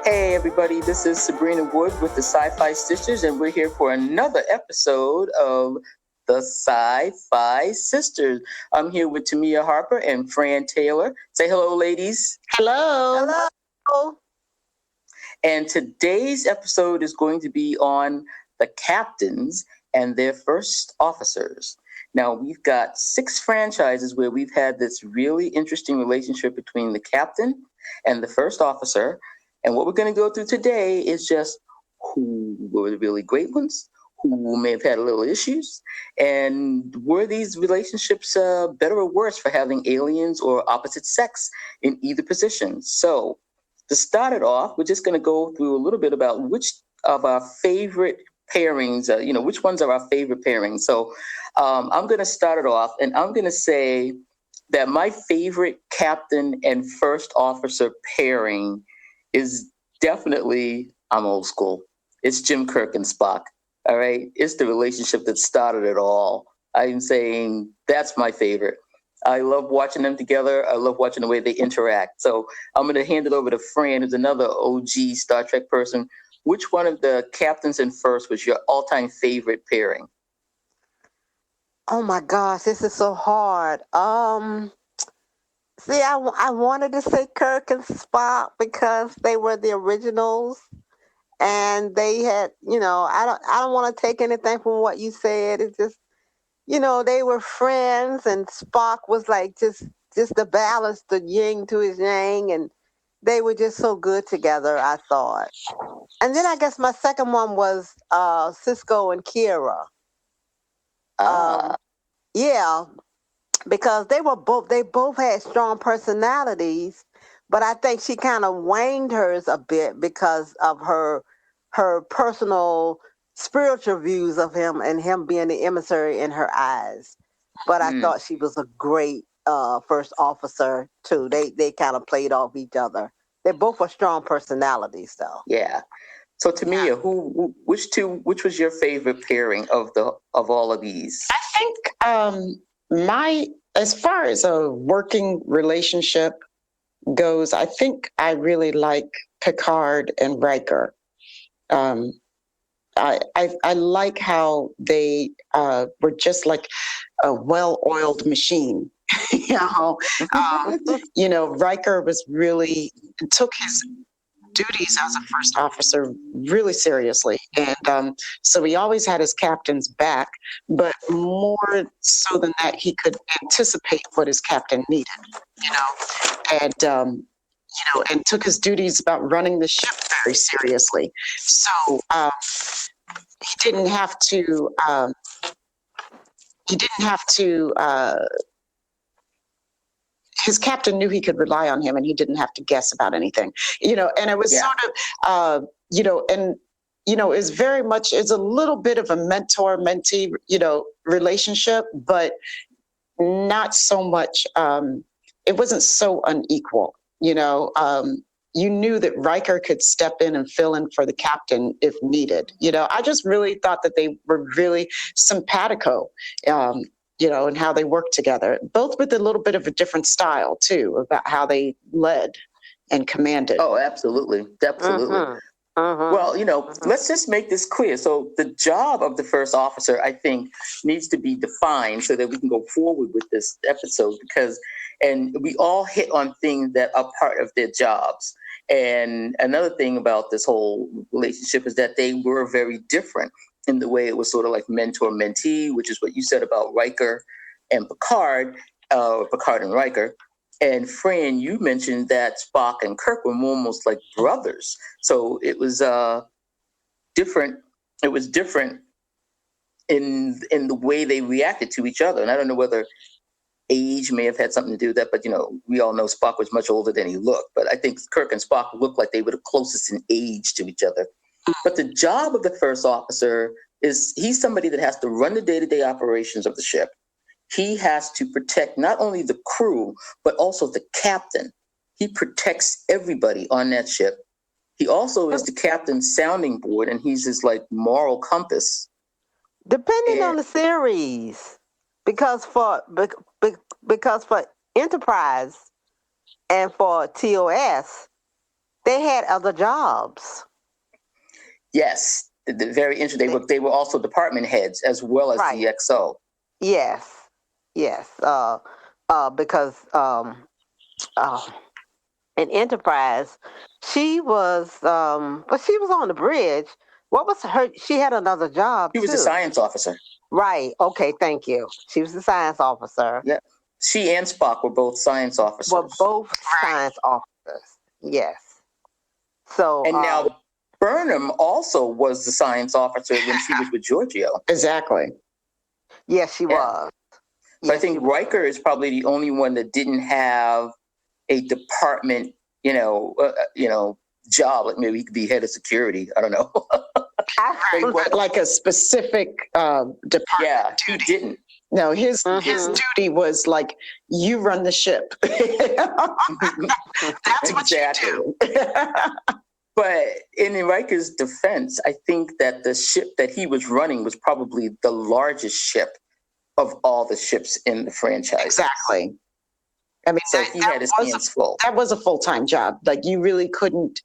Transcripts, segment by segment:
Hey everybody, this is Subrina Wood with the SyFy Sisters, and we're here for another episode of the SyFy Sisters. I'm here with Tamia Harper and Fran Taylor. Say hello, ladies. Hello. Hello. And today's episode is going to be on the captains and their first officers. Now, we've got 6 franchises where we've had this really interesting relationship between the captain and the first officer. And what we're going to go through today is just who were the really great ones, who may have had a little issues, and were these relationships better or worse for having aliens or opposite sex in either position. So to start it off, we're just going to go through a little bit about which of our favorite pairings, which ones are our favorite pairings. So I'm going to start it off, and I'm going to say that my favorite captain and first officer pairing is definitely, I'm old school. It's Jim, Kirk, and Spock. All right. It's the relationship that started it all. I'm saying that's my favorite. I love watching them together. I love watching the way they interact. So I'm going to hand it over to Fran, who's another OG Star Trek person. Which one of the captains and first was your all-time favorite pairing? Oh my gosh, this is so hard. See, I wanted to say Kirk and Spock because they were the originals, and they had, I don't want to take anything from what you said. It's just, they were friends, and Spock was like just the balance, the yin to his yang, and they were just so good together, I thought. And then I guess my second one was Sisko and Kira. Yeah, because they both had strong personalities, but I think she kind of waned hers a bit because of her personal spiritual views of him and him being the emissary in her eyes. But I thought she was a great first officer too. They kind of played off each other. They both were strong personalities, though. Yeah. So Tamia, which was your favorite pairing of all of these? I think as far as a working relationship goes, I think I really like Picard and Riker. I like how they were just like a well-oiled machine. Riker was really took his duties as a first officer really seriously, and so he always had his captain's back, but more so than that, he could anticipate what his captain needed, and took his duties about running the ship very seriously. So he didn't have to his captain knew he could rely on him, and he didn't have to guess about anything, and it was sort of, it's very much, it's a little bit of a mentor-mentee, relationship, but not so much, it wasn't so unequal, you knew that Riker could step in and fill in for the captain if needed. I just really thought that they were really simpatico, and how they worked together, both with a little bit of a different style too, about how they led and commanded. Oh, absolutely. Absolutely. Well, let's just make this clear. So the job of the first officer, I think, needs to be defined so that we can go forward with this episode, and we all hit on things that are part of their jobs. And another thing about this whole relationship is that they were very different in the way it was sort of like mentor-mentee, which is what you said about Riker and Picard, Picard and Riker. And Fran, you mentioned that Spock and Kirk were almost like brothers. So it was different. It was different in the way they reacted to each other. And I don't know whether age may have had something to do with that, but we all know Spock was much older than he looked. But I think Kirk and Spock looked like they were the closest in age to each other. But the job of the first officer is he's somebody that has to run the day-to-day operations of the ship. He has to protect not only the crew, but also the captain. He protects everybody on that ship. He also is the captain's sounding board, and he's his moral compass. Depending on the series, because for Enterprise and for TOS, they had other jobs. Yes, very interesting. They were also department heads as well as Right. the XO. Yes. Because in Enterprise, she was but she was on the bridge. What was her? She had another job She was too. a science officer. Right. Okay. Thank you. She was the science officer. Yeah. She and Spock were both science officers. Were both science officers. Yes. So and now Burnham also was the science officer when she was with Georgiou. Exactly. Yes, she was. So I think Riker is probably the only one that didn't have a department, job. Like maybe he could be head of security. I don't know. Like a specific department. Yeah, he didn't. No, his duty was like, you run the ship. That's what exactly. you do. But in Riker's defense, I think that the ship that he was running was probably the largest ship of all the ships in the franchise. Exactly. I mean, so he had his hands full. That was a full-time job. Like, you really couldn't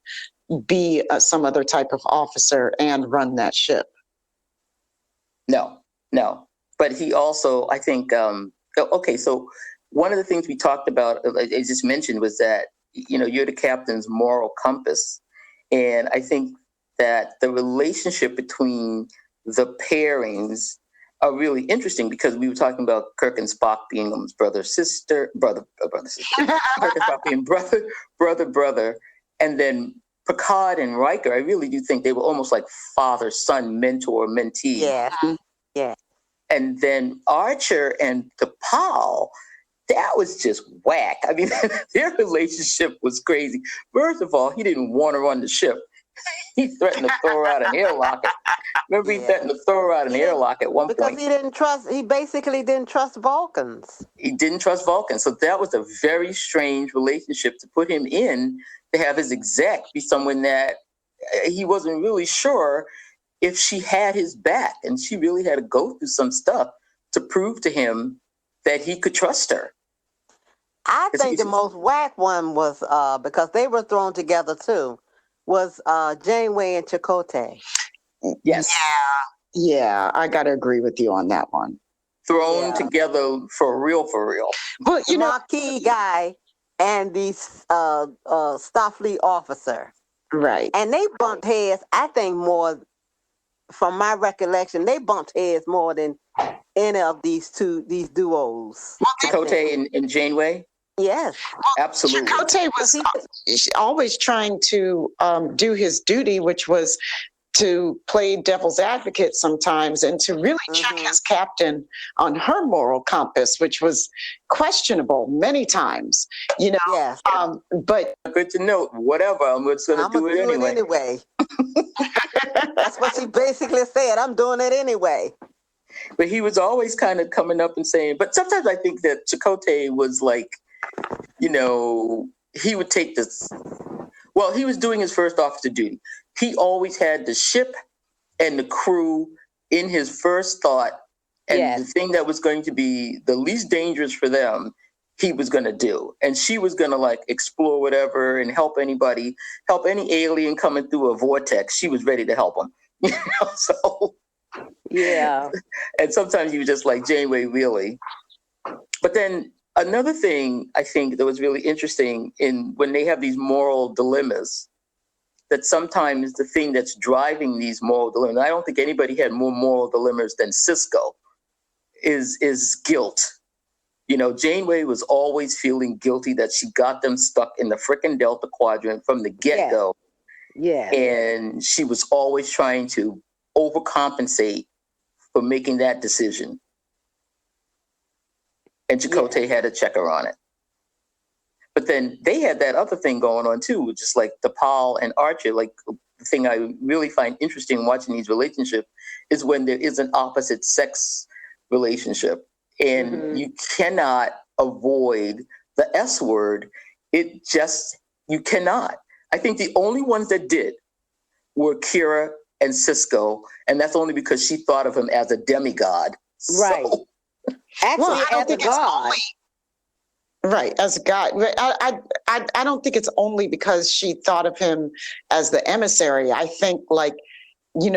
be some other type of officer and run that ship. No. But he also, I think, so one of the things we talked about, I just mentioned, was that, you're the captain's moral compass. And I think that the relationship between the pairings are really interesting because we were talking about Kirk and Spock being brother, sister. Kirk and Spock being brother. And then Picard and Riker, I really do think they were almost like father, son, mentor, mentee. Yeah. Yeah. And then Archer and T'Pol, that was just whack. I mean, their relationship was crazy. First of all, he didn't want to run the ship. He threatened to throw her out an airlock. Remember, he threatened to throw her out an airlock at one point. Because he basically didn't trust Vulcans. He didn't trust Vulcans. So that was a very strange relationship to put him in, to have his exec be someone that he wasn't really sure if she had his back. And she really had to go through some stuff to prove to him that he could trust her. I think the most whack one was, because they were thrown together too, was Janeway and Chakotay. Yes. Yeah, I got to agree with you on that one. Thrown together for real. Well, the Marquis guy and the Starfleet officer. Right. And they bumped heads, I think, more, from my recollection, they bumped heads more than any of these duos. Chakotay and Janeway? Yes. Absolutely. Chakotay was always trying to do his duty, which was to play devil's advocate sometimes and to really check his captain on her moral compass, which was questionable many times, Yes. But good to note, whatever, I'm just going to do it anyway. That's what she basically said. I'm doing it anyway. But he was always kind of coming up and saying, but sometimes I think that Chakotay was like, he would take this. Well, he was doing his first officer duty. He always had the ship and the crew in his first thought. And the thing that was going to be the least dangerous for them, he was going to do. And she was going to like explore whatever and help any alien coming through a vortex. She was ready to help him. So. Yeah. And sometimes you were just like, Janeway, really? But then another thing I think that was really interesting in when they have these moral dilemmas, that sometimes the thing that's driving these moral dilemmas, I don't think anybody had more moral dilemmas than Sisko, is guilt. Janeway was always feeling guilty that she got them stuck in the frickin' Delta Quadrant from the get-go. Yeah. And she was always trying to overcompensate for making that decision. And Chakotay had to check her on it. But then they had that other thing going on too, just like T'Pol and Archer. Like, the thing I really find interesting watching these relationships is when there is an opposite sex relationship. And you cannot avoid the S word. You cannot. I think the only ones that did were Kira and Sisko, and that's only because she thought of him as a demigod. Right. So, Actually, as a god. Right, as a guy. I don't think it's only because she thought of him as the emissary. I think, like, they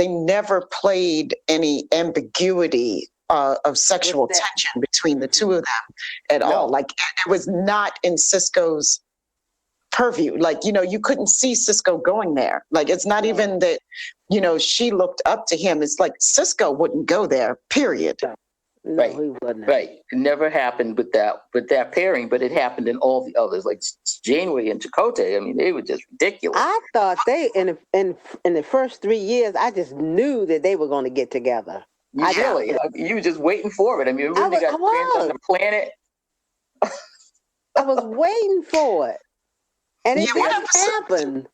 never played any ambiguity of sexual tension between the two of them at all. Like, it was not in Sisko's purview. Like, you couldn't see Sisko going there. Like, it's not even that, she looked up to him. It's like Sisko wouldn't go there, period. No, right. he wouldn't. Right. It never happened with that pairing, but it happened in all the others, like Janeway and Chakotay. I mean, they were just ridiculous. I thought they in the first 3 years, I just knew that they were going to get together. Really, you were just waiting for it. I mean, when they got stranded on the planet, I was waiting for it, and it didn't happen.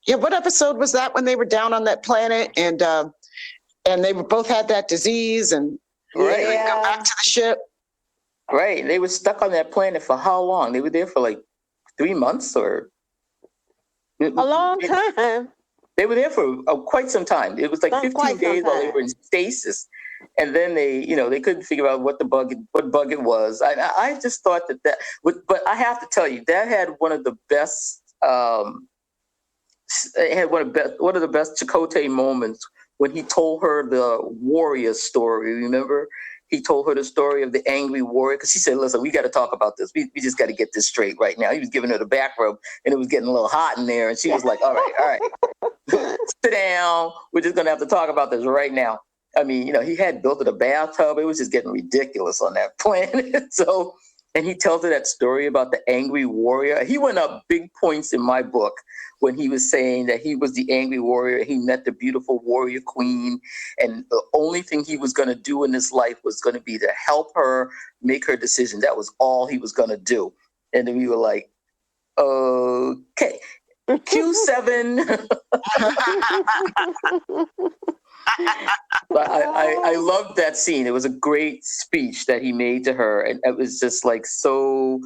Yeah, what episode was that when they were down on that planet and they both had that disease and right. They go back to the ship? Right, they were stuck on that planet for how long? They were there for like 3 months or a long time. They were there for quite some time. It was like 15 days while they were in stasis, and then they couldn't figure out what bug it was. I just thought that but I have to tell you, that had one of the best. It had one of the best Chakotay moments when he told her the warrior story. Remember, he told her the story of the angry warrior, because he said, "Listen, we got to talk about this. We just got to get this straight right now." He was giving her the back rub, and it was getting a little hot in there, and she was like, "All right, sit down. We're just gonna have to talk about this right now." I mean, he had built it a bathtub. It was just getting ridiculous on that planet. So, and he tells her that story about the angry warrior. He went up big points in my book when he was saying that he was the angry warrior. He met the beautiful warrior queen, and the only thing he was going to do in his life was going to be to help her make her decision. That was all he was going to do. And then we were like, okay, Q7. But I loved that scene. It was a great speech that he made to her. And it was just like, so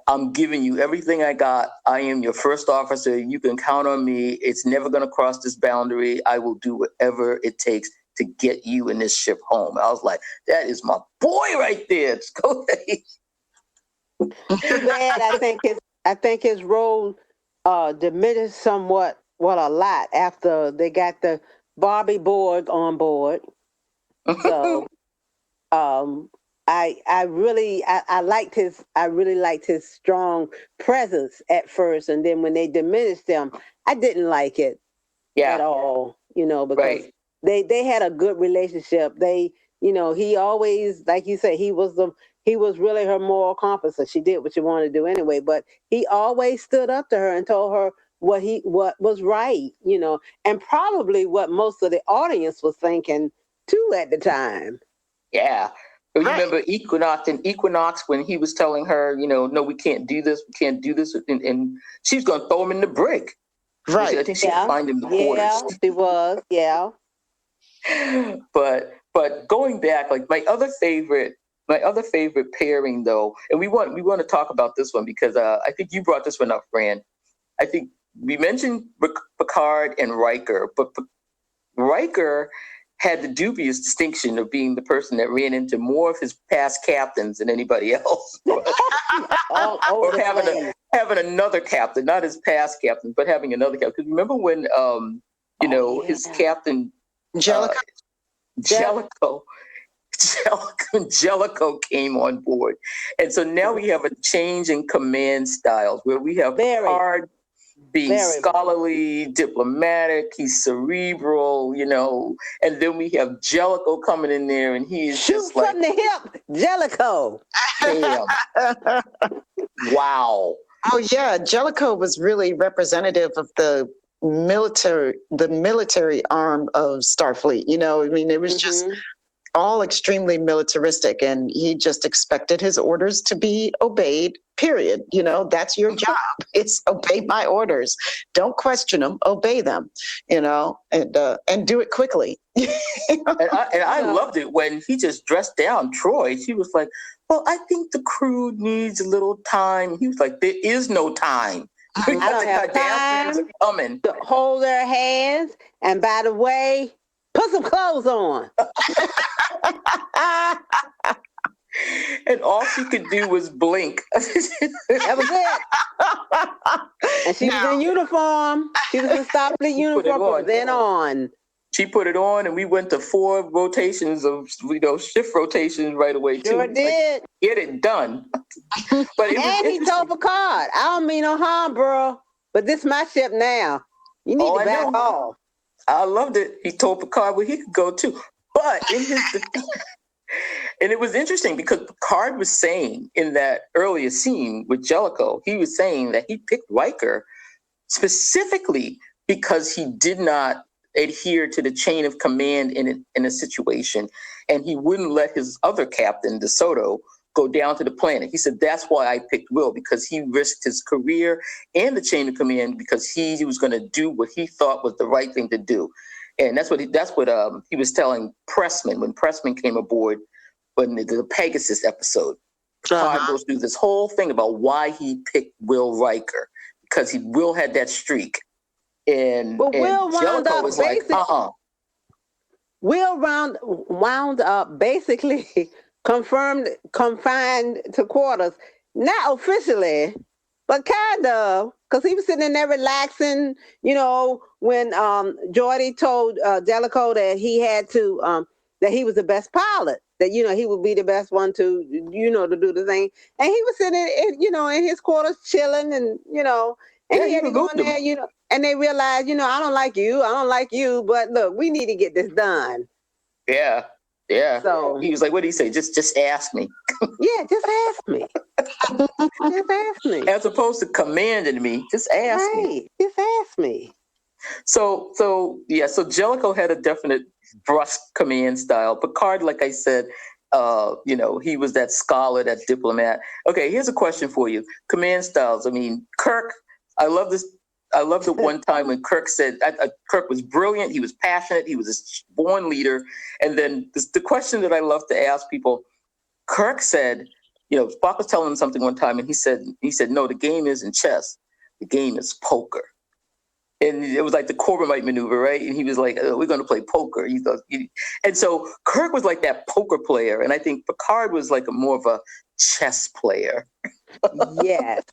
I'm giving you everything I got. I am your first officer. You can count on me. It's never going to cross this boundary. I will do whatever it takes to get you in this ship home. I was like, that is my boy right there. Just go ahead. Too bad. I think his role diminished somewhat, a lot, after they got the Barbie Borg on board. So, I really liked his strong presence at first, and then when they diminished him, I didn't like it at all. Because they had a good relationship. They, he always, like you said, he was really her moral compass. She did what she wanted to do anyway, but he always stood up to her and told her what was right, and probably what most of the audience was thinking too at the time. Yeah. Remember Equinox when he was telling her, no, we can't do this, and she's going to throw him in the brig. Right. I think she could find him the quarters. Yeah, she was. Yeah. But going back, like my other favorite pairing though, and we want to talk about this one because I think you brought this one up, Fran. I think we mentioned Picard and Riker, but Riker had the dubious distinction of being the person that ran into more of his past captains than anybody else. Or having another captain, not his past captain, but having another captain. Because remember when, his captain, Jellicoe came on board. And so now we have a change in command styles where we have Picard being scholarly, diplomatic, he's cerebral, and then we have Jellicoe coming in there and he's just like... from the hip, Jellicoe. Wow. Oh yeah, Jellicoe was really representative of the military arm of Starfleet. It was just all extremely militaristic, and he just expected his orders to be obeyed, period. That's your job. It's obey my orders. Don't question them, obey them, and do it quickly. And I loved it when he just dressed down Troy. She was like, well, I think the crew needs a little time. He was like, there is no time. I don't have time coming. to hold their hands. And by the way, put some clothes on. And all she could do was blink. That was it. And she was in uniform. She was in Starfleet uniform from then on. She put it on, and we went to 4 rotations of, shift rotations right away, too. Sure did. Like, get it done. But and he told Picard, I don't mean no harm, bro, but this is my ship now. You need to back off. I loved it. He told Picard where he could go, too. But in his and it was interesting because Picard was saying in that earlier scene with Jellicoe, he was saying that he picked Riker specifically because he did not adhere to the chain of command in a situation, and he wouldn't let his other captain, DeSoto, go down to the planet. He said, that's why I picked Will, because he risked his career and the chain of command because he was going to do what he thought was the right thing to do. And that's what he was telling Pressman when Pressman came aboard in the Pegasus episode. Picard goes through this whole thing about why he picked Will Riker, because Will had that streak. And Will wound up was like, Will wound up basically confined to quarters, not officially, but kind of, because he was sitting in there relaxing, when Geordi told Jellicoe that he had to, that he was the best pilot, that, he would be the best one to, to do the thing. And he was sitting, in his quarters chilling and, and he had to go in there, and they realized, I don't like you, but look, we need to get this done. Yeah. Yeah. So he was like, what did he say? Just ask me. Yeah, just ask me. Just ask me. As opposed to commanding me, just ask me. Just ask me. So Jellicoe had a definite brusque command style. Picard, like I said, he was that scholar, that diplomat. Okay, here's a question for you. Command styles. I mean, Kirk, I love this. I love the one time when Kirk said, Kirk was brilliant, he was passionate, he was a born leader. And then the question that I love to ask people, Kirk said, Spock was telling him something one time, and he said, no, the game isn't chess, the game is poker. And it was like the Corbomite maneuver, right? And he was like, we're going to play poker. And so Kirk was like that poker player, and I think Picard was like more of a chess player. Yes,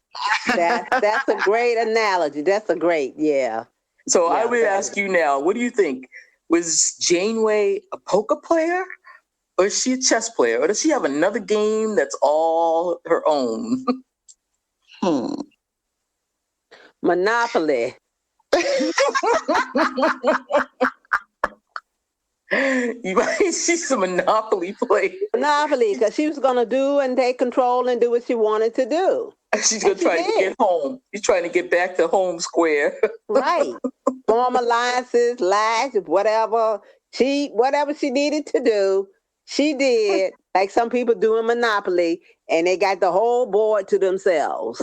that's a great analogy. That's a great, yeah. So I would ask you now, what do you think? Was Janeway a poker player, or is she a chess player, or does she have another game that's all her own? Monopoly. She's a Monopoly player. Monopoly, because she was going to do and take control and do what she wanted to do. She's going to try to get home. She's trying to get back to home square. Right. Form alliances, lies, whatever she needed to do, she did, like some people do in Monopoly, and they got the whole board to themselves.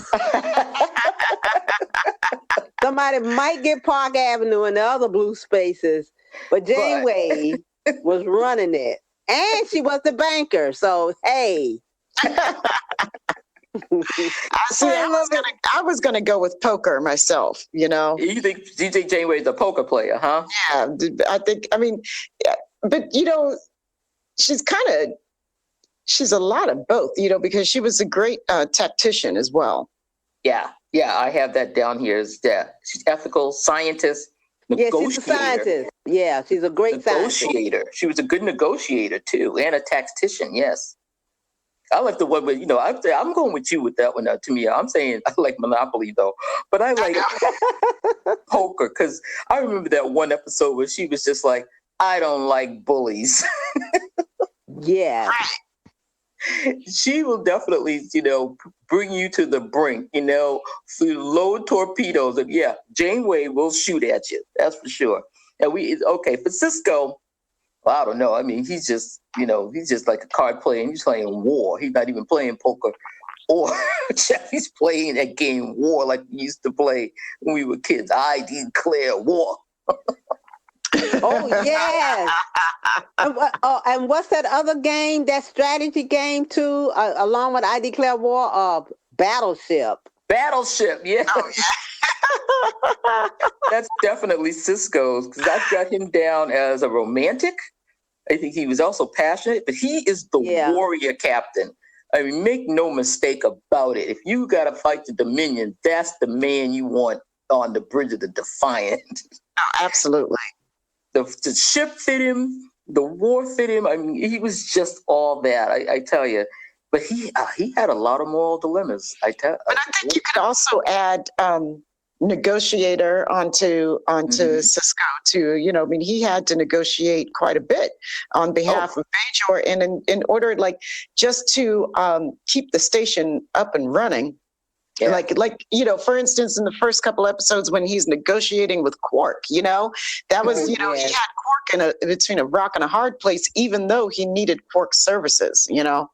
Somebody might get Park Avenue and the other blue spaces, but Janeway was running it. And she was the banker, so hey. I was gonna go with poker myself, You think Janeway's a poker player, huh? Yeah, but she's a lot of both, because she was a great tactician as well. Yeah, I have that down here. She's ethical, scientist, negotiator. Yeah, she's a scientist. Yeah, she's a great negotiator. Scientist. She was a good negotiator too, and a tactician. Yes, I like the one with I'm going with you with that one, Tamia. I'm saying I like Monopoly though, but I like poker because I remember that one episode where she was just like, "I don't like bullies." Yeah. She will definitely, bring you to the brink, load torpedoes. And yeah, Janeway will shoot at you. That's for sure. And for Sisko, well, I don't know. I mean, he's just like a card player. He's playing war. He's not even playing poker or he's playing that game war like we used to play when we were kids. I declare war. Oh, yes. And what's that other game, that strategy game too, along with I Declare War? Battleship. Battleship, yeah. Oh, yeah. That's definitely Sisko's, because I've got him down as a romantic. I think he was also passionate, but he is the warrior captain. I mean, make no mistake about it. If you got to fight the Dominion, that's the man you want on the bridge of the Defiant. Oh, absolutely. The ship fit him. The war fit him. I mean, he was just all that. I tell you. But he had a lot of moral dilemmas. But I think you could also add negotiator onto Sisko too. You know, I mean, he had to negotiate quite a bit on behalf of Bajor, and in order, like, just to keep the station up and running. Yeah. Like you know, for instance, in the first couple episodes when he's negotiating with Quark, you know, that was he had Quark between a rock and a hard place, even though he needed Quark's services. You know.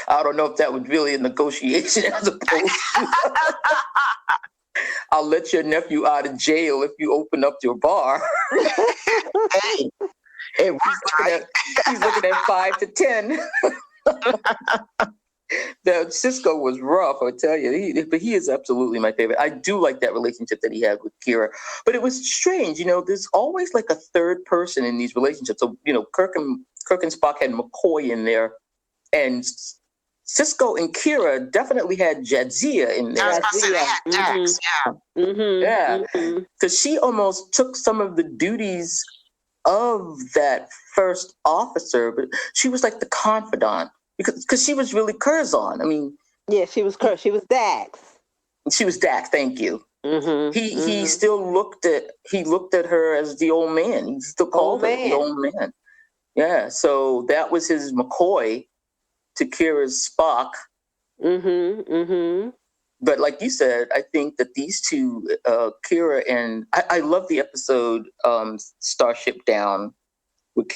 I don't know if that was really a negotiation as opposed to I'll let your nephew out of jail if you open up your bar. Hey, it worked, right? He's looking at 5 to 10. The Sisko was rough, I tell you. But he is absolutely my favorite. I do like that relationship that he had with Kira. But it was strange, you know. There's always like a third person in these relationships. So, you know, Kirk and Spock had McCoy in there, and Sisko and Kira definitely had Jadzia in there. I was about to say they had Dax, Because she almost took some of the duties of that first officer, but she was like the confidant because she was really Curzon. I mean, she was She was Dax. She was Dax. Thank you. He still looked at her as the old man. He still called her the old man. Yeah. So that was his McCoy to Kira's Spock. But like you said, I think that these two, Kira and I love the episode Starship Down, where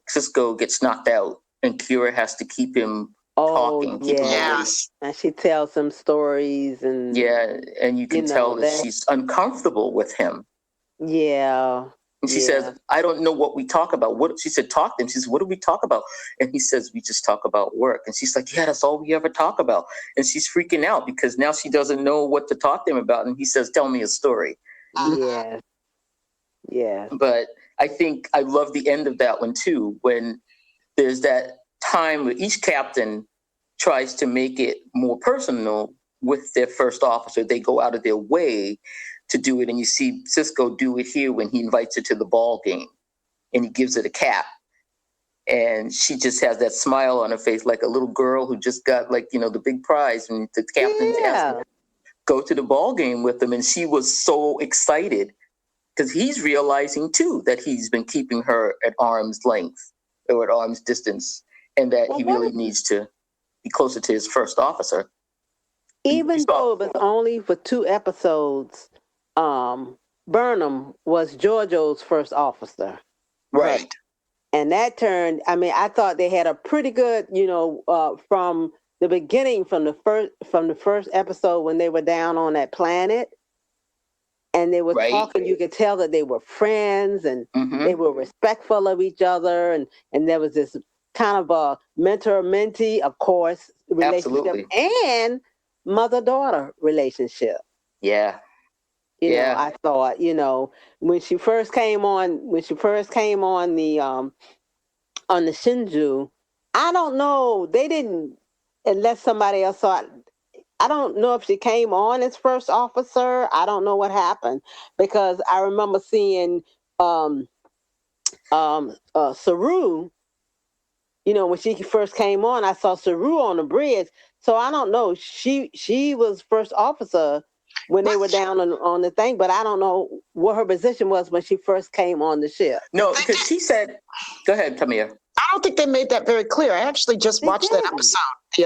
Sisko gets knocked out and Kira has to keep him talking. And she tells him stories and you can tell that she's uncomfortable with him. Yeah. And she says, I don't know what we talk about. What she said, talk to him. She says, what do we talk about? And he says, we just talk about work. And she's like, yeah, that's all we ever talk about. And she's freaking out because now she doesn't know what to talk to him about. And he says, tell me a story. Yeah. But I think I love the end of that one too, when there's that time where each captain tries to make it more personal with their first officer. They go out of their way to do it, and you see Sisko do it here when he invites her to the ball game, and he gives her the cap, and she just has that smile on her face like a little girl who just got the big prize, and the captain asked her to go to the ball game with them, and she was so excited because he's realizing too that he's been keeping her at arm's length or at arm's distance, and that he really needs to be closer to his first officer. Even though it was only for 2 episodes, Burnham was Georgiou's first officer. Right. And that turned, I thought they had a pretty good, from the beginning, from the first episode when they were down on that planet and they were talking, you could tell that they were friends and they were respectful of each other. And there was this kind of a mentor-mentee, of course, relationship and mother-daughter relationship. Yeah. I thought, when she first came on the Shinju, I don't know, they didn't, unless somebody else saw it, I don't know if she came on as first officer. I don't know what happened, because I remember seeing Saru, when she first came on, I saw Saru on the bridge. So I don't know. She was first officer when they were down on the thing, but I don't know what her position was when she first came on the ship. No, because she said, go ahead, Tamia. I don't think they made that very clear. I actually just watched that episode the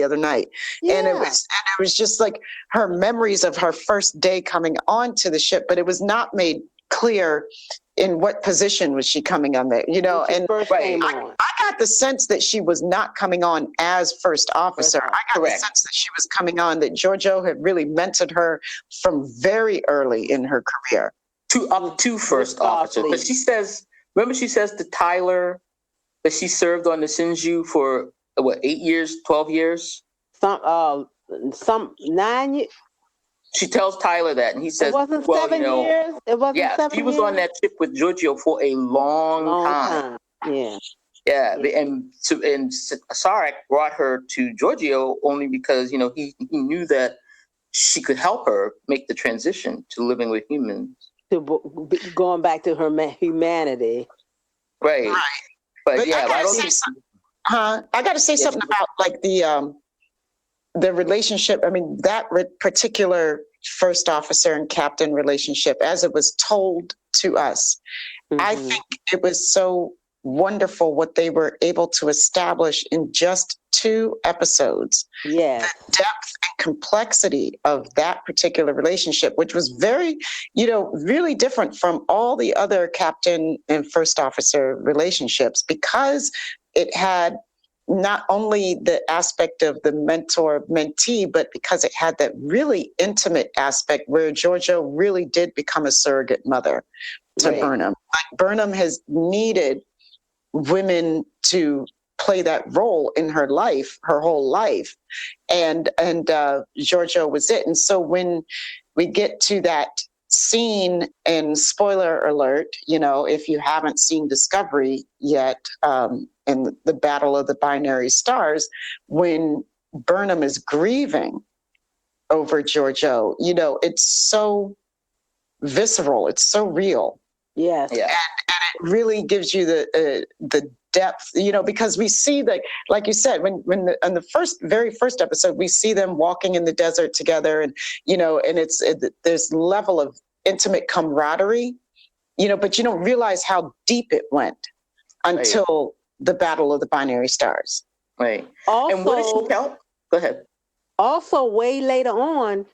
other night. Yeah. And it was just like her memories of her first day coming onto the ship, but it was not made clear in what position was she coming on there, and I got the sense that she was not coming on as first officer. I got the sense that she was coming on, that Georgiou had really mentored her from very early in her career. Up to first officer. But she says to Tyler that she served on the Shinju for 8 years, 12 years? Some 9 years. She tells Tyler that, and he says, it wasn't 7 years. It wasn't 7 years. She was on that ship with Georgiou for a long time. Yeah. Yeah, and Sarek brought her to Georgiou only because he knew that she could help her make the transition to living with humans. Going back to her humanity. Right. But yeah, I got to say something about like the relationship. I mean, that particular first officer and captain relationship, as it was told to us, I think it was so wonderful what they were able to establish in just 2 episodes. Yeah. The depth and complexity of that particular relationship, which was very, really different from all the other captain and first officer relationships, because it had not only the aspect of the mentor-mentee, but because it had that really intimate aspect where Georgiou really did become a surrogate mother to Burnham. Like, Burnham has needed women to play that role in her life, her whole life. And Georgiou was it. And so when we get to that scene, and spoiler alert, if you haven't seen Discovery yet, in the Battle of the Binary Stars, when Burnham is grieving over Georgiou, it's so visceral, it's so real. Yes. Yeah. And it really gives you the depth, because we see that, like you said, when on the very first episode, we see them walking in the desert together, and and there's level of intimate camaraderie, but you don't realize how deep it went until the Battle of the Binary Stars. Right. Also, and what did she tell? Go ahead. Also, way later on,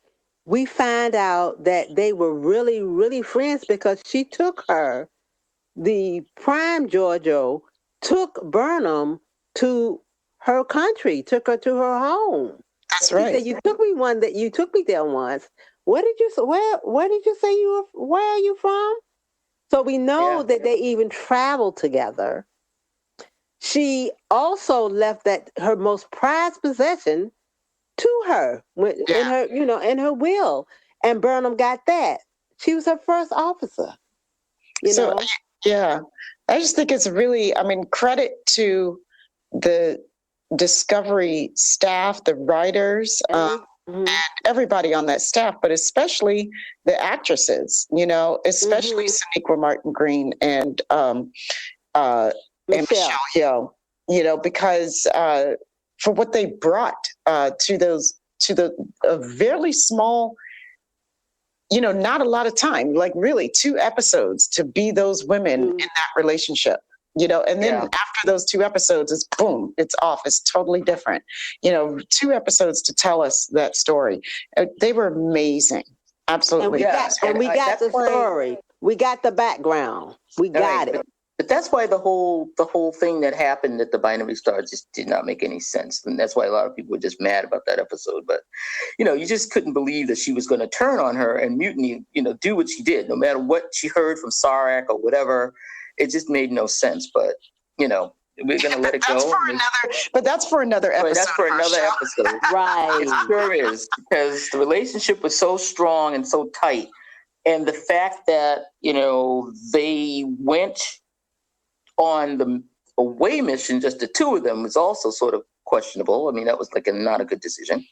we find out that they were really, really friends, because she took her, the prime Georgiou, took Burnham to her country, took her to her home. That's right. She said, you took me there once. Where did you say where are you from? So we know that they even traveled together. She also left her most prized possession to her in her will, and Burnham got that. She was her first officer. Yeah, I just think it's really, credit to the Discovery staff, the writers, and everybody on that staff, but especially the actresses, especially Sonequa Martin Green and Michelle Yeoh, because for what they brought to the very small, not a lot of time, like really 2 episodes to be those women in that relationship, and then after those 2 episodes, it's boom, it's off. It's totally different. 2 episodes to tell us that story. They were amazing. Absolutely. And we got the story. We got the background. We got it. But that's why the whole thing that happened at the Binary Stars just did not make any sense. And that's why a lot of people were just mad about that episode. But, you just couldn't believe that she was going to turn on her and mutiny, do what she did, no matter what she heard from Sarek or whatever. It just made no sense. But, we're going to let it go. But that's for another episode. Right, that's for another episode. Right. It sure is, because the relationship was so strong and so tight. And the fact that, they went on the away mission, just the 2 of them, was also sort of questionable. That was not a good decision.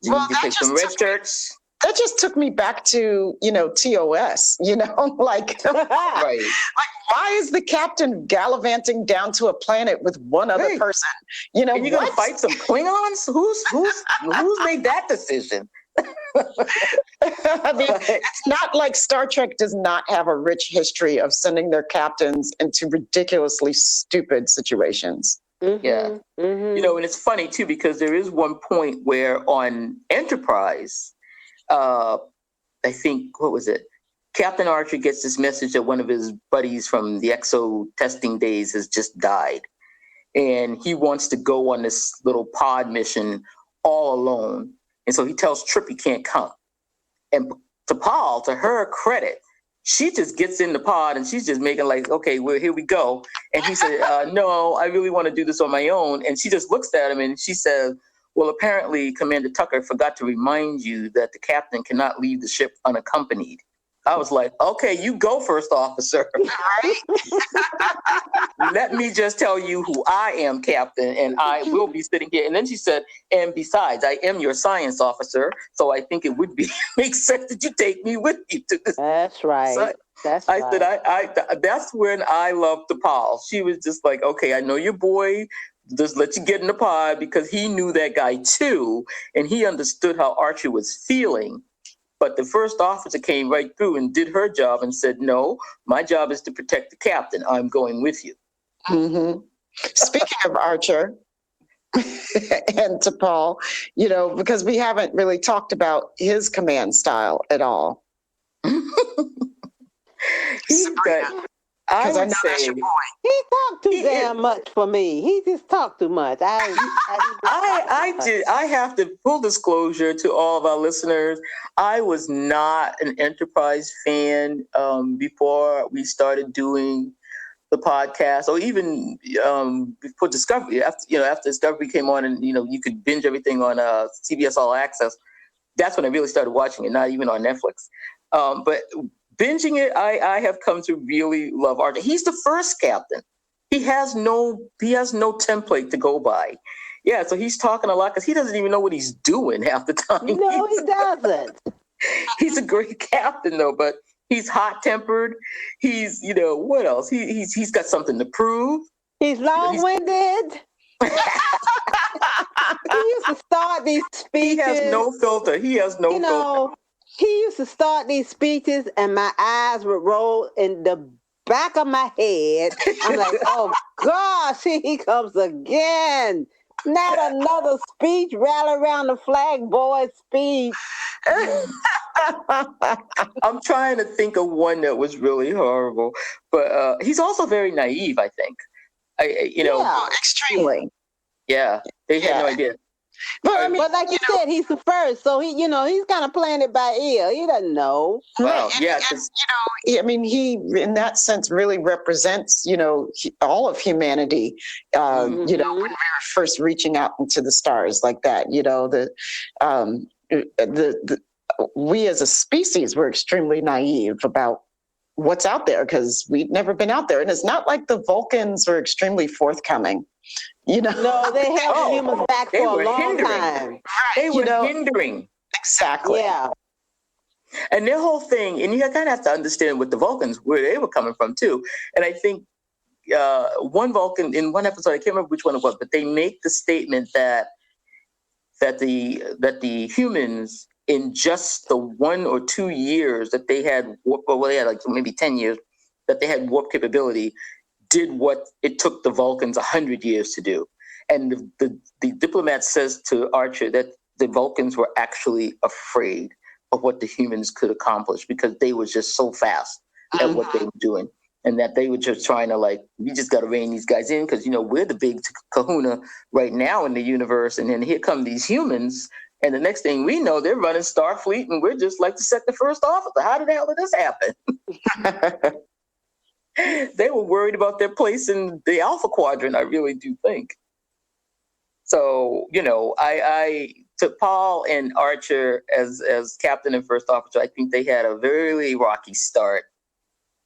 Well, you take some red shirts. That just took me back to, TOS, like, right. Like, why is the captain gallivanting down to a planet with one other person? And you're going to fight some Klingons? Who's made that decision? It's not like Star Trek does not have a rich history of sending their captains into ridiculously stupid situations. Yeah. And it's funny too, because there is one point where on Enterprise, I think, what was it? Captain Archer gets this message that one of his buddies from the EXO testing days has just died. And he wants to go on this little pod mission all alone. And so he tells Trip he can't come. And to her credit, she just gets in the pod and she's just making like, okay, well, here we go. And he said, no, I really want to do this on my own. And she just looks at him and she says, well, apparently Commander Tucker forgot to remind you that the captain cannot leave the ship unaccompanied. I was like, okay, you go, first officer. Right? let me just tell you who I am, Captain, and I will be sitting here. And then she said, and besides, I am your science officer, so I think it would be make sense that you take me with you to this. That's right. So I said, that's when I loved T'Pol. She was just like, okay, I know your boy, just let you get in the pod, because he knew that guy too, and he understood how Archer was feeling. But the first officer came right through and did her job and said, no, my job is to protect the captain. I'm going with you. Mm-hmm. Speaking of Archer and T'Pol, because we haven't really talked about his command style at all. I know that's your boy. He talked too damn much for me. He just talked too much. I have to, full disclosure to all of our listeners, I was not an Enterprise fan before we started doing the podcast, or even before Discovery. After Discovery came on, and you could binge everything on CBS All Access. That's when I really started watching it, not even on Netflix. But binging it, I have come to really love Archer. He's the first captain. He has no template to go by. Yeah, so he's talking a lot because he doesn't even know what he's doing half the time. No, he doesn't. He's a great captain though, but he's hot-tempered. He's, what else? He's got something to prove. He's long-winded. He used to start these speeches. He has no filter. Filter. He used to start these speeches and my eyes would roll in the back of my head. I'm like, oh gosh, here he comes again. Not another speech, rally around the flag, boy speech. I'm trying to think of one that was really horrible, but he's also very naive, I think. Extremely. Yeah, they had no idea. But like you said, he's the first, so he's kind of playing it by ear. He doesn't know. Wow, yeah. He, in that sense, really represents, all of humanity. When we were first reaching out into the stars like that, we as a species were extremely naive about what's out there because we'd never been out there, and it's not like the Vulcans were extremely forthcoming. No, they held the humans back for a long time. Right. They were hindering. Exactly. Yeah. And their whole thing, and you kind of have to understand with the Vulcans where they were coming from too. And I think one Vulcan in one episode, I can't remember which one it was, but they make the statement that the humans, in just the 1 or 2 years that they had, they had like maybe 10 years that they had warp capability, did what it took the Vulcans 100 years to do. And the diplomat says to Archer that the Vulcans were actually afraid of what the humans could accomplish because they were just so fast at what they were doing. And that they were just trying to we just got to rein these guys in because, we're the big kahuna right now in the universe. And then here come these humans. And the next thing we know, they're running Starfleet and we're just like the second first officer. How the hell did this happen? They were worried about their place in the Alpha Quadrant, I really do think. So, I T'Pol and Archer as captain and first officer, I think they had a very rocky start.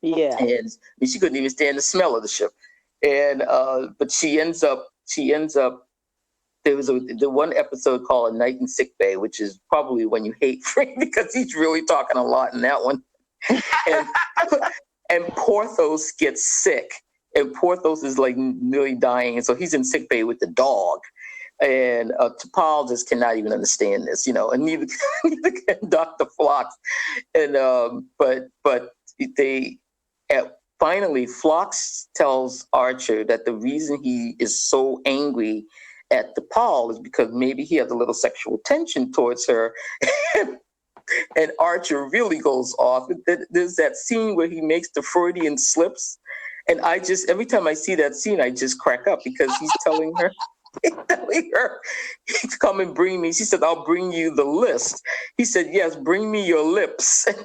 Yeah. And she couldn't even stand the smell of the ship. And but she ends up there was the one episode called A Night in Sick Bay, which is probably when you hate Fran because he's really talking a lot in that one. And Porthos gets sick, and Porthos is nearly dying, and so he's in sick bay with the dog. And T'Pol just cannot even understand this, and neither can Dr. Phlox. And but they finally Phlox tells Archer that the reason he is so angry at T'Pol is because maybe he has a little sexual tension towards her. And Archer really goes off. There's that scene where he makes the Freudian slips. And every time I see that scene, I just crack up because he's telling her, come and bring me. She said, I'll bring you the list. He said, yes, bring me your lips. And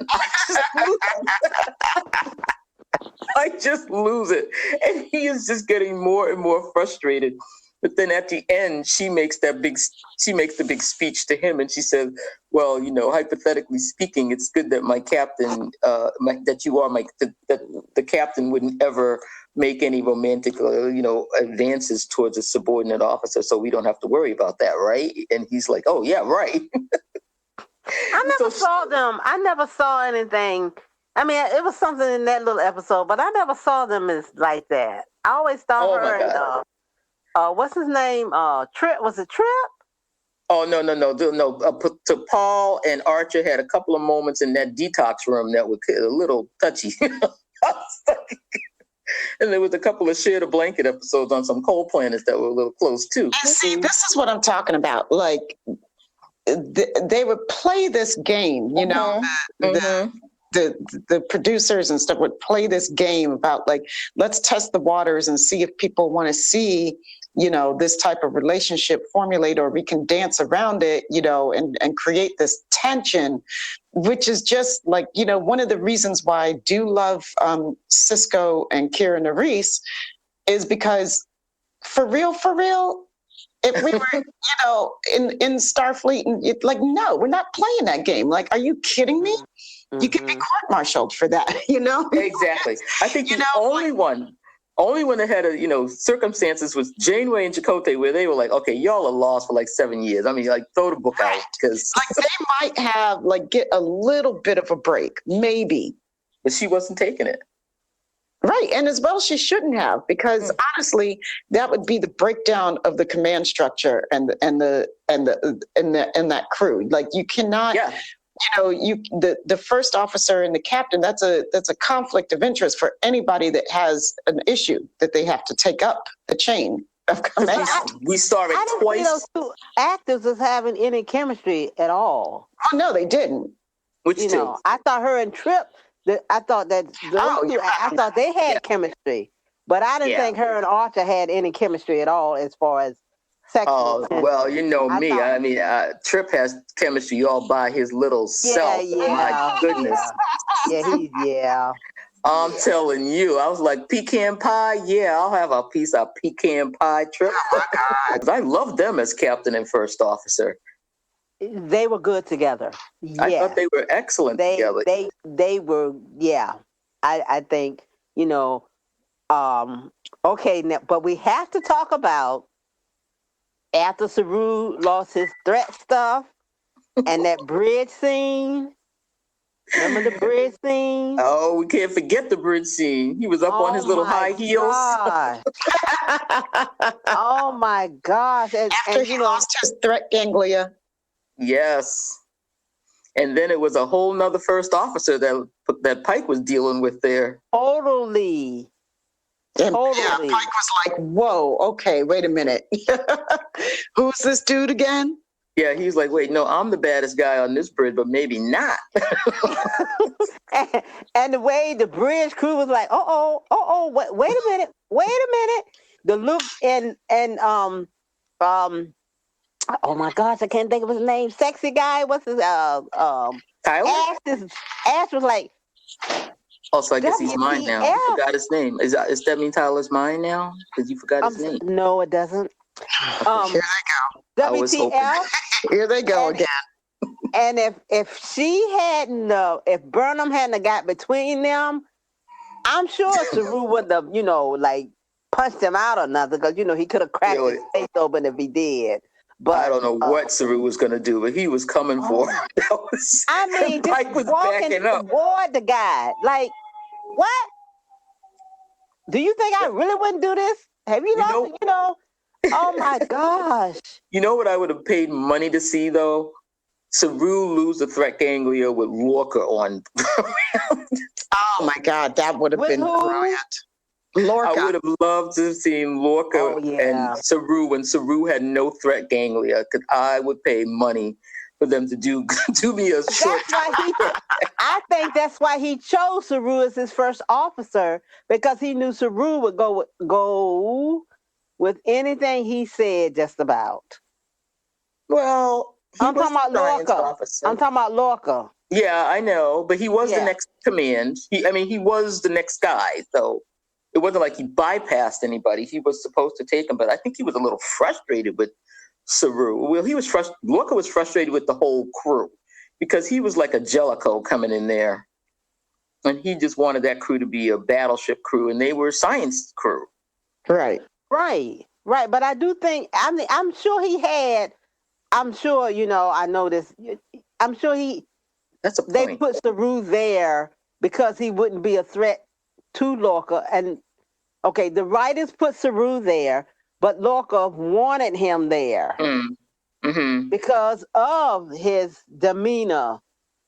I just lose it. And he is just getting more and more frustrated. But then at the end, she makes the big speech to him, and she says, "Well, hypothetically speaking, it's good that my captain, that the captain wouldn't ever make any romantic, advances towards a subordinate officer, so we don't have to worry about that, right?" And he's like, "Oh yeah, right." I never saw them. I never saw anything. I mean, it was something in that little episode, but I never saw them as like that. I always thought her and what's his name? Trip, was it Trip? Oh no! To Paul and Archer had a couple of moments in that detox room that were a little touchy. And there was a couple of share the blanket episodes on some coal planets that were a little close too. And see, this is what I'm talking about. Like they would play this game, the producers and stuff would play this game about like, let's test the waters and see if people want to see, this type of relationship formulate, or we can dance around it, and create this tension, which is just like, one of the reasons why I do love Sisko and Kira Nerys is because for real, if we were, in Starfleet, and no, we're not playing that game. Like, are you kidding me? Mm-hmm. You could be court-martialed for that, Exactly. I think the only one that had circumstances was Janeway and Chakotay, where they were like, okay, y'all are lost for like 7 years. I mean, like, throw the book out, because they might have get a little bit of a break, maybe. But she wasn't taking it. Right, and as well, she shouldn't have, because honestly, that would be the breakdown of the command structure and that crew. Like, you cannot. Yeah. The first officer and the captain, that's a conflict of interest for anybody that has an issue that they have to take up the chain of command. We started twice. See those two actors as having any chemistry at all. Oh no, they didn't. Which two? I thought her and Trip. I thought they had chemistry, but I didn't think her and Archer had any chemistry at all as far as sexual. Oh, well, me. I mean, Trip has chemistry all by his little self. My goodness. Yeah. I'm telling you, I was like, pecan pie? Yeah, I'll have a piece of pecan pie, Trip. Oh, my God. I love them as captain and first officer. They were good together. I thought they were excellent together. They were, yeah. I think, okay, now, but we have to talk about after Saru lost his threat stuff and that bridge scene. Remember the bridge scene? Oh, we can't forget the bridge scene. He was up on his little high heels. Oh my gosh. After he lost his threat ganglia. Yes. And then it was a whole nother first officer that Pike was dealing with there. Totally. And Pike was like, whoa, okay, wait a minute. Who's this dude again? Yeah, he's like, wait, no, I'm the baddest guy on this bridge, but maybe not. and the way the bridge crew was like, wait a minute. The Luke and oh my gosh, I can't think of his name. Sexy guy, what's his Tyler? Ash was like, also, I guess he's mine now. I forgot his name. Is that mean Tyler's mine now? Because you forgot his name. No, it doesn't. Here they go. WTF? Here they go again. And if Burnham hadn't got between them, I'm sure Saru would have, punched him out or nothing, because he could have cracked his face open if he did. But I don't know what Saru was going to do, but he was coming for him. Pike was walking toward the guy. Like, what? Do you think I really wouldn't do this? Have you lost, Oh my gosh. You know what I would have paid money to see, though? Saru lose the threat ganglia with Lorca on. Oh my God, that would have been brilliant. Lorca. I would have loved to have seen Lorca and Saru when Saru had no threat ganglia, because I would pay money for them to do me a short. I think that's why he chose Saru as his first officer, because he knew Saru would go with anything he said just about. Well, I'm talking about Lorca. Yeah, I know, but he was the next command. He was the next guy, so. it wasn't like he bypassed anybody. He was supposed to take him, but I think he was a little frustrated with Saru. Well, Lorca was frustrated with the whole crew because he was like a Jellicoe coming in there. And he just wanted that crew to be a battleship crew, and they were a science crew. Right. But I do think, I'm sure he had, I'm sure, I know this, I'm sure That's a point. they put Saru there because he wouldn't be a threat to Lorca. And, okay, the writers put Saru there, but Lorca wanted him there because of his demeanor.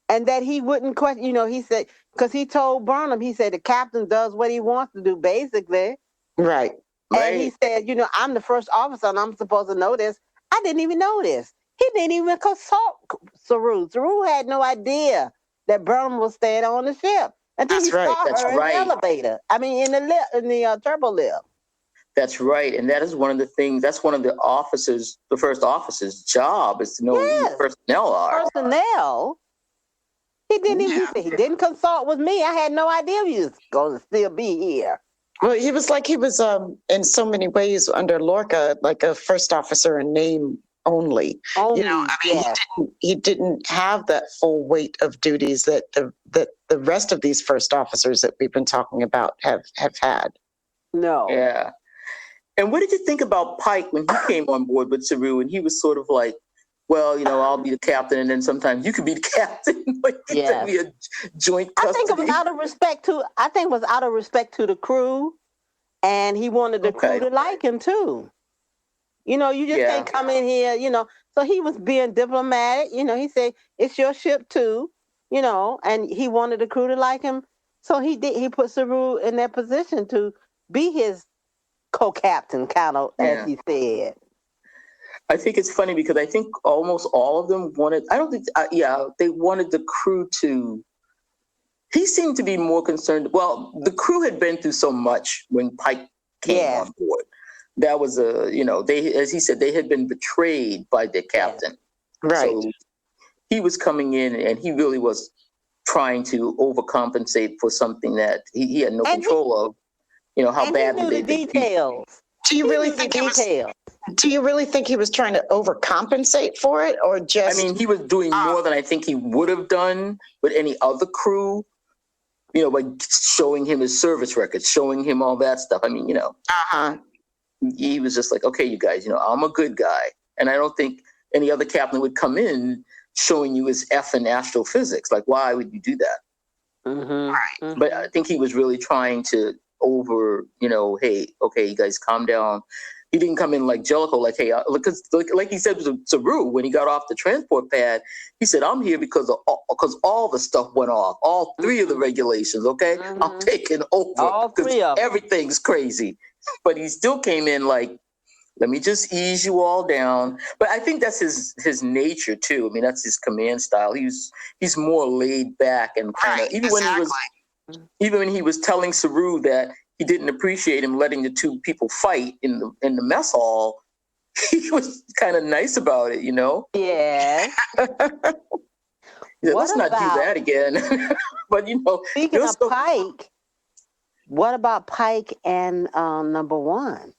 And that he wouldn't question, he said, because he told Burnham, he said the captain does what he wants to do, basically. Right. And he said, I'm the first officer and I'm supposed to know this. I didn't even know this. He didn't even consult Saru. Saru had no idea that Burnham was staying on the ship until he saw her in the elevator. I mean, in the turbo lift. That's right. And that is one of the things, that's one of the officers, the first officer's job is to know who the personnel are. Personnel? He didn't even, he didn't consult with me. I had no idea he was going to still be here. Well, he was in so many ways under Lorca, like a first officer in name only. He didn't have that full weight of duties that the rest of these first officers that we've been talking about have had. No. Yeah. And what did you think about Pike when he came on board with Saru and he was sort of like, well, I'll be the captain, and then sometimes you could be the captain. Be a joint custody. I think it was out of respect to the crew, and he wanted the crew to like him too. You just can't come in here, So he was being diplomatic. He said it's your ship too, and he wanted the crew to like him. So he did. He put Saru in that position to be his co-captain, kind of, as he said. I think it's funny because I think almost all of them wanted, they wanted the crew to, he seemed to be more concerned. Well, the crew had been through so much when Pike came on board. That was as he said, they had been betrayed by their captain. Right. So he was coming in and he really was trying to overcompensate for something that he had no control of. How badly they details. Do you really think he was trying to overcompensate for it, or just? I mean, he was doing more than I think he would have done with any other crew. By showing him his service records, showing him all that stuff. I mean, he was just like, okay, you guys, I'm a good guy, and I don't think any other captain would come in showing you his F in astrophysics. Like, why would you do that? Mm-hmm. But I think he was really trying to hey, okay, you guys calm down. He didn't come in like Jellicoe, like, hey, because like he said to Saru when he got off the transport pad, he said, I'm here because all the stuff went off, all three of the regulations, okay? I'm taking over because everything's crazy. But he still came in like, let me just ease you all down. But I think that's his nature too. I mean, that's his command style. He's more laid back and kind of even when he was telling Saru that he didn't appreciate him letting the two people fight in the mess hall, he was kind of nice about it, Yeah. Let's not do that again. But speaking of Pike, what about Pike and number one?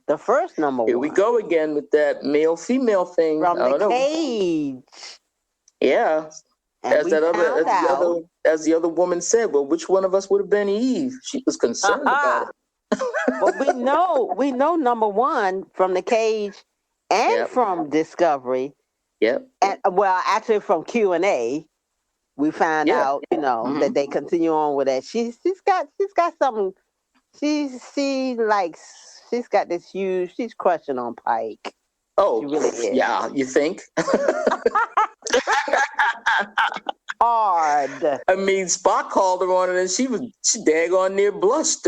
The first number one. Here we go again with that male-female thing. From the cage. Yeah. And as the other woman said, well, which one of us would have been Eve? She was concerned about it. Well, we know number one from the cage and from Discovery. Yep. And actually from Q&A, we find out, that they continue on with that. She's got something. She's got this huge. She's crushing on Pike. Oh, she really is. Yeah, you think? Hard. I mean, Spock called her on it, and she daggone near blushed.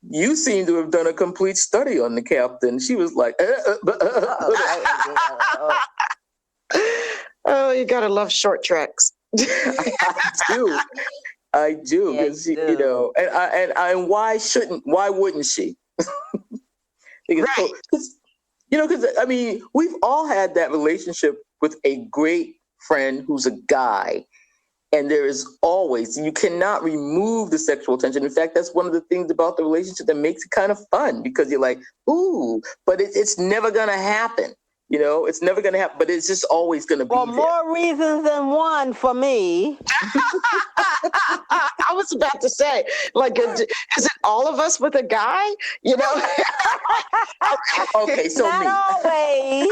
You seem to have done a complete study on the captain. She was like, Oh, you gotta love short treks. I do, because and why wouldn't she? Because I mean, we've all had that relationship with a great friend who's a guy, And there is always, you cannot remove the sexual tension. In fact, that's one of the things about the relationship that makes it kind of fun, because you're like, ooh, but it's never going to happen. It's never going to happen, but it's just always going to be there. More reasons than one for me. I was about to say, like, is it all of us with a guy? Okay, so not always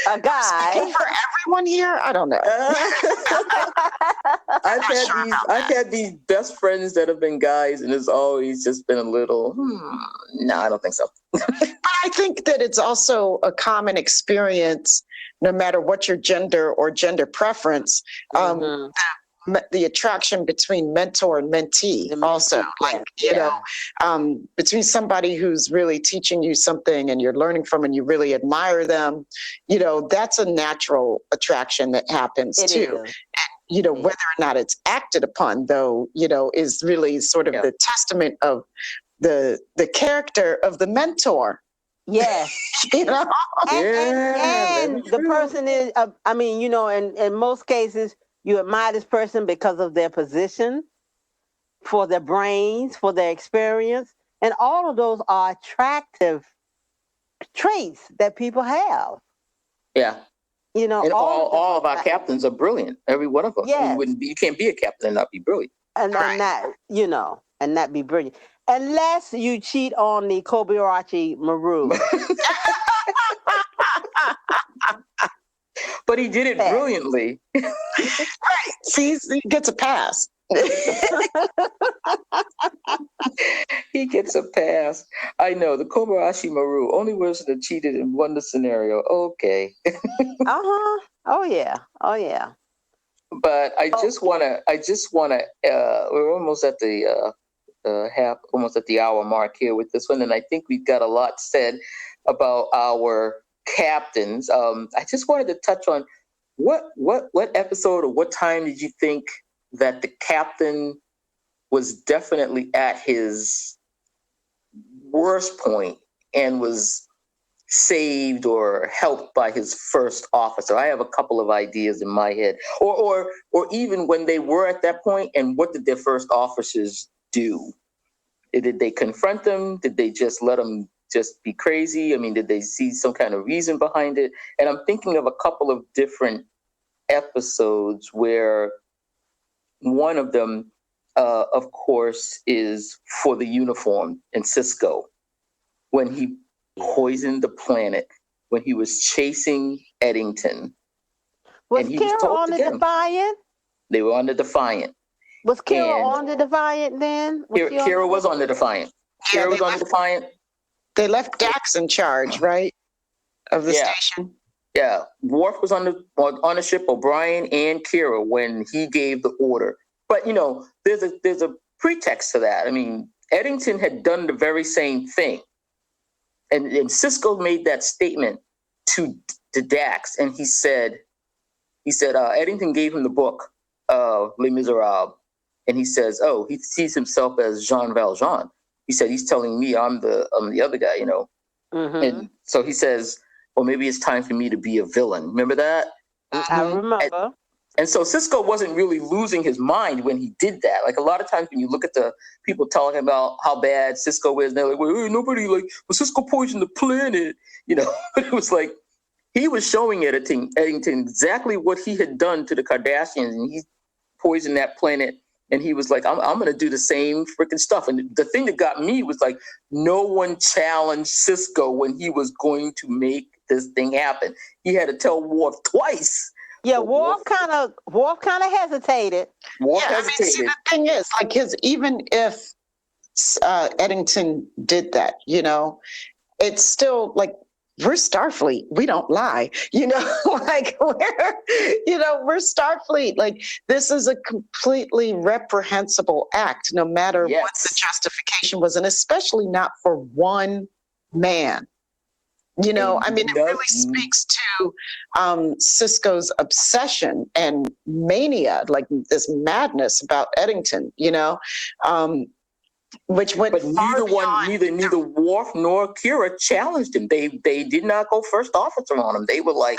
a guy. Speaking for everyone here, I don't know. I've had these best friends that have been guys, and it's always just been a little. No, I don't think so. But I think that it's also a common experience, no matter what your gender or gender preference. The attraction between mentor and mentee, also, between somebody who's really teaching you something and you're learning from and you really admire them, that's a natural attraction that happens too. And, whether or not it's acted upon, though, is really sort of the testament of the character of the mentor. Yes. And the person is, in most cases, you admire this person because of their position, for their brains, for their experience. And all of those are attractive traits that people have. Yeah. And all of our captains are brilliant. Every one of us. Yes. You can't be a captain and not be brilliant. And not be brilliant. Unless you cheat on the Kobayashi Maru. But he did it brilliantly. Right. See, he gets a pass. He gets a pass. I know. The Kobayashi Maru, only person that cheated in one scenario. Okay. Oh, yeah. But I just want to, we're almost at the almost at the hour mark here with this one. And I think we've got a lot said about our captains. I just wanted to touch on what episode or what time did you think that the captain was definitely at his worst point and was saved or helped by his first officer? I have a couple of ideas in my head, or even when they were at that point, and what did their first officers do? Did they confront them? Did they just let them just be crazy? I mean, did they see some kind of reason behind it? And I'm thinking of a couple of different episodes where one of them, of course, is for the uniform in Sisko, when he poisoned the planet, when he was chasing Eddington. Was Kira on the Defiant? They were on the Defiant. Was Kira on the Defiant then? Kira was on the Defiant. Kira was on the Defiant. They left Dax in charge, right, of the station? Yeah. Worf was on the ship, O'Brien and Kira, when he gave the order. But, there's a pretext to that. I mean, Eddington had done the very same thing. And Sisko made that statement to Dax, and he said, Eddington gave him the book, Les Miserables, and he says, he sees himself as Jean Valjean. He said, he's telling me I'm the other guy, Mm-hmm. And so he says, well, maybe it's time for me to be a villain. Remember that? I remember. And so Sisko wasn't really losing his mind when he did that. Like, a lot of times when you look at the people talking about how bad Sisko is, they're like, well, nobody Sisko poisoned the planet, But it was like, he was showing Eddington exactly what he had done to the Kardashians, and he poisoned that planet. And he was like, I'm going to do the same freaking stuff. And the thing that got me was like, no one challenged Sisko when he was going to make this thing happen. He had to tell Worf twice. Yeah, Worf kind of hesitated. Worf hesitated. I mean, see, the thing is, like, even if Eddington did that, it's still like, we're Starfleet. We don't lie, like we're Starfleet. Like, this is a completely reprehensible act, no matter what the justification was, and especially not for one man. I mean, it really speaks to Sisko's obsession and mania, like this madness about Eddington, which went but neither Worf nor Kira challenged him. They did not go first officer on him. They were like,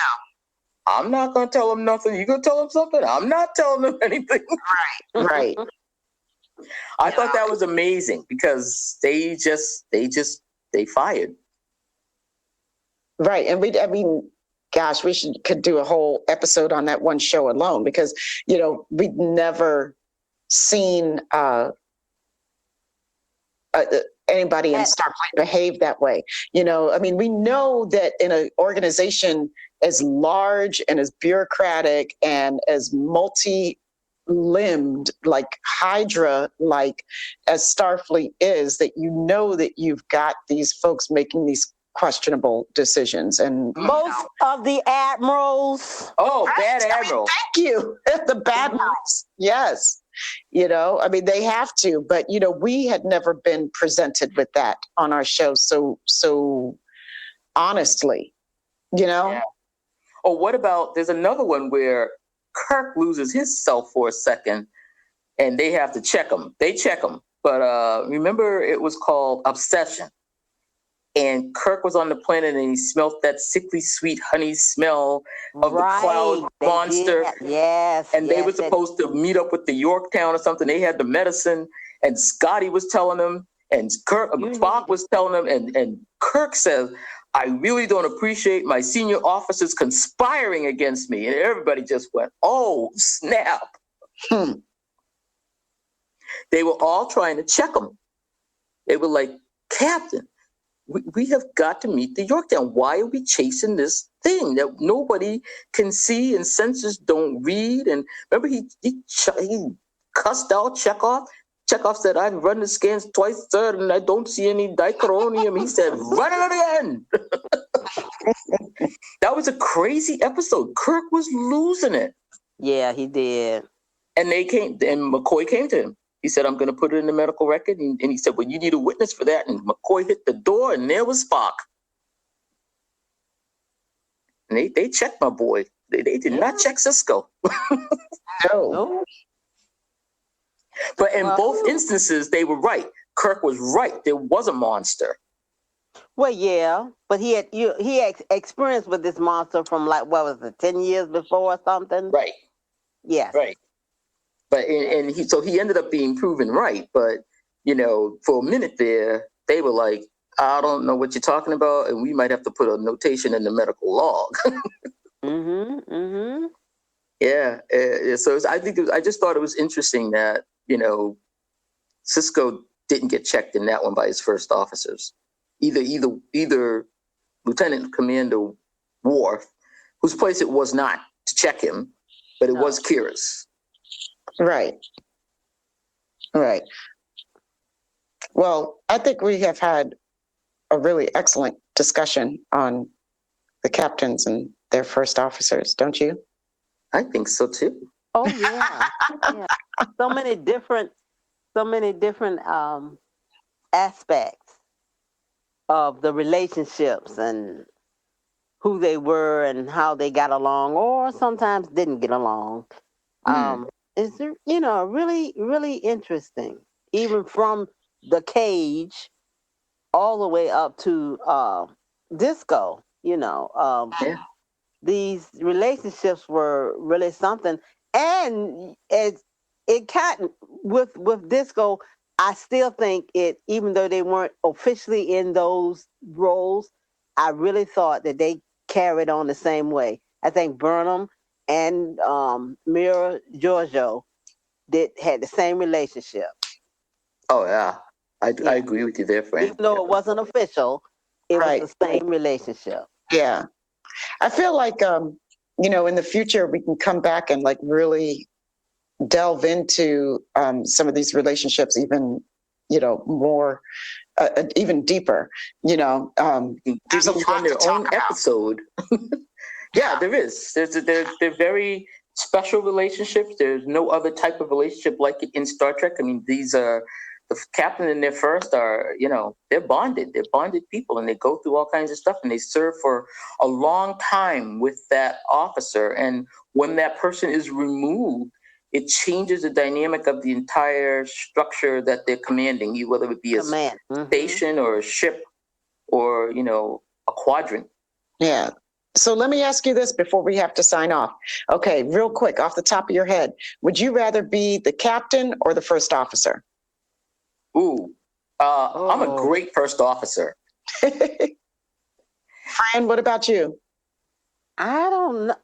I'm not going to tell him nothing. You going to tell him something? I'm not telling him anything. Right. I thought that was amazing because they fired. Right. And gosh, we could do a whole episode on that one show alone because, we'd never seen anybody in Starfleet behave that way. We know that in an organization as large and as bureaucratic and as multi-limbed, like Hydra-like as Starfleet is, that that you've got these folks making these questionable decisions. And most of the admirals. Oh, bad admiral. Thank you. The bad admirals. Yes. They have to, but we had never been presented with that on our show. So honestly, Yeah. Oh, what about, there's another one where Kirk loses his self for a second and they have to check him. They check him. But remember, it was called Obsession. And Kirk was on the planet and he smelled that sickly sweet honey smell of the cloud monster. Yes. And they were supposed to meet up with the Yorktown or something. They had the medicine and Scotty was telling them and Spock was telling them. And Kirk says, I really don't appreciate my senior officers conspiring against me. And everybody just went, oh, snap. They were all trying to check him. They were like, Captain, we have got to meet the Yorktown. Why are we chasing this thing that nobody can see and sensors don't read? And remember, he cussed out Chekhov. Chekhov said, I've run the scans twice, sir, and I don't see any dichronium. He said, run it again. That was a crazy episode. Kirk was losing it. Yeah, he did. And McCoy came to him. He said, I'm going to put it in the medical record. And he said, well, you need a witness for that. And McCoy hit the door, and there was Spock. And they checked my boy. They did not check Sisko. No. But in both instances, they were right. Kirk was right. There was a monster. Well, yeah, but he had experience with this monster from 10 years before or something? Right. Yes. Right. But he ended up being proven right. But for a minute there, they were like, I don't know what you're talking about, and we might have to put a notation in the medical log. Yeah. So I just thought it was interesting that Sisko didn't get checked in that one by his first officers. Either Lieutenant Commander Worf, whose place it was not to check him, but it was Kira's. Right. Well, I think we have had a really excellent discussion on the captains and their first officers, don't you? I think so too. Oh yeah. Yeah. So many different aspects of the relationships and who they were and how they got along, or sometimes didn't get along. It's really, really interesting. Even from the cage all the way up to disco, these relationships were really something. And it kind with disco, I still think even though they weren't officially in those roles, I really thought that they carried on the same way. I think Burnham and Mira Georgiou had the same relationship. Oh yeah. I agree with you there, Fran. Even though it wasn't official, it was the same relationship. Yeah. I feel like in the future we can come back and really delve into some of these relationships even more even deeper. There's a lot their to talk own about. Episode. Yeah, there is. They're very special relationships. There's no other type of relationship like it in Star Trek. I mean, these are the captain and their first are, they're bonded. They're bonded people, and they go through all kinds of stuff, and they serve for a long time with that officer. And when that person is removed, it changes the dynamic of the entire structure that they're commanding, whether it be a station or a ship or, a quadrant. Yeah. So let me ask you this before we have to sign off. Okay, real quick, off the top of your head, would you rather be the captain or the first officer? Ooh, I'm a great first officer. Fran, what about you? I don't know.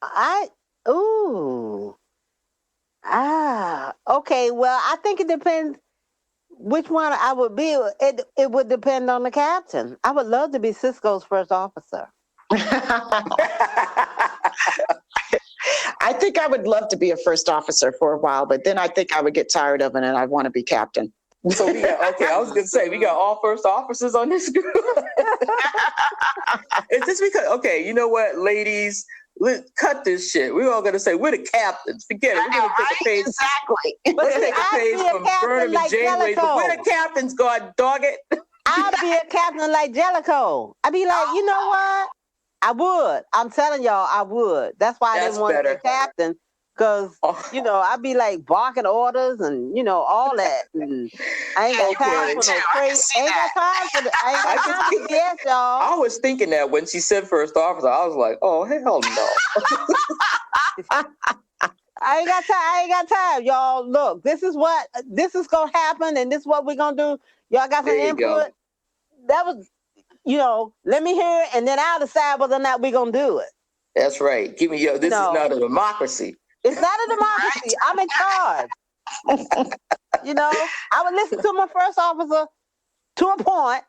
Okay. Well, I think it depends which one I would be. It would depend on the captain. I would love to be Sisko's first officer. I think I would love to be a first officer for a while, but then I think I would get tired of it and I'd want to be captain. So we got, okay, I was going to say, we got all first officers on this group. Is this because, okay, you know what, ladies, cut this shit. We're all going to say, we're the captains. Forget it. We're going to take a page. Exactly. We're going to take a page from Burnham and Janeway. But we're the captains, God dog it. I'd be a captain like Jellicoe. I'd be like, you know what? I would. I'm telling y'all, I would. That's why I didn't want to be captain. Because, I'd be like barking orders and, all that. And I ain't got time for no crazy. Ain't got time for yes, y'all. I was thinking that when she said first officer, I was like, oh, hell no. I ain't got time, y'all. Look, this is going to happen and this is what we're going to do. Y'all got some input. That was, let me hear it and then I'll decide whether or not we're going to do it. That's right. This is not a democracy. It's not a democracy. I'm in charge. I would listen to my first officer to a point,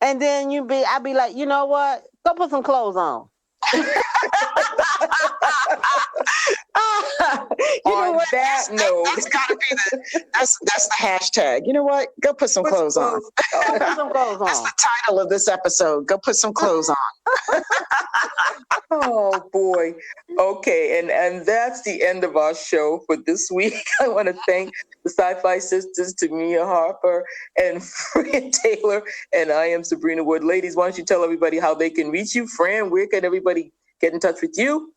and then I'd be like, you know what? Go put some clothes on. On that note, that's gotta be that's the hashtag. You know what? Go put some clothes on. Put some clothes on. That's the title of this episode. Go put some clothes on. Oh boy. Okay, and that's the end of our show for this week. I want to thank the SyFy Sistas, Tamia Harper and Fran Taylor, and I am Subrina Wood. Ladies, why don't you tell everybody how they can reach you? Fran, where can everybody get in touch with you?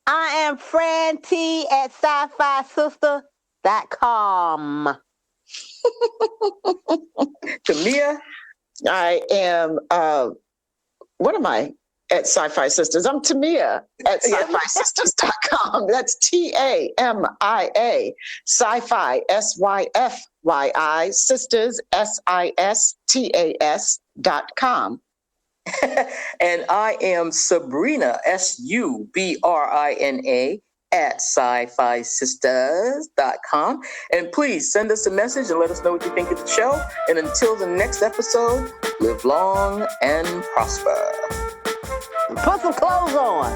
I am Fran T at SyFySistas.com. Tamia? I am, what am I? At SyFy Sistas. I'm Tamia at SyFySistas.com. That's TAMIA. SyFy, SYFYI, Sistas, SISTAS.com. And I am Subrina, SUBRINA, at SyFySistas.com. And please send us a message and let us know what you think of the show. And until the next episode, live long and prosper. Put some clothes on.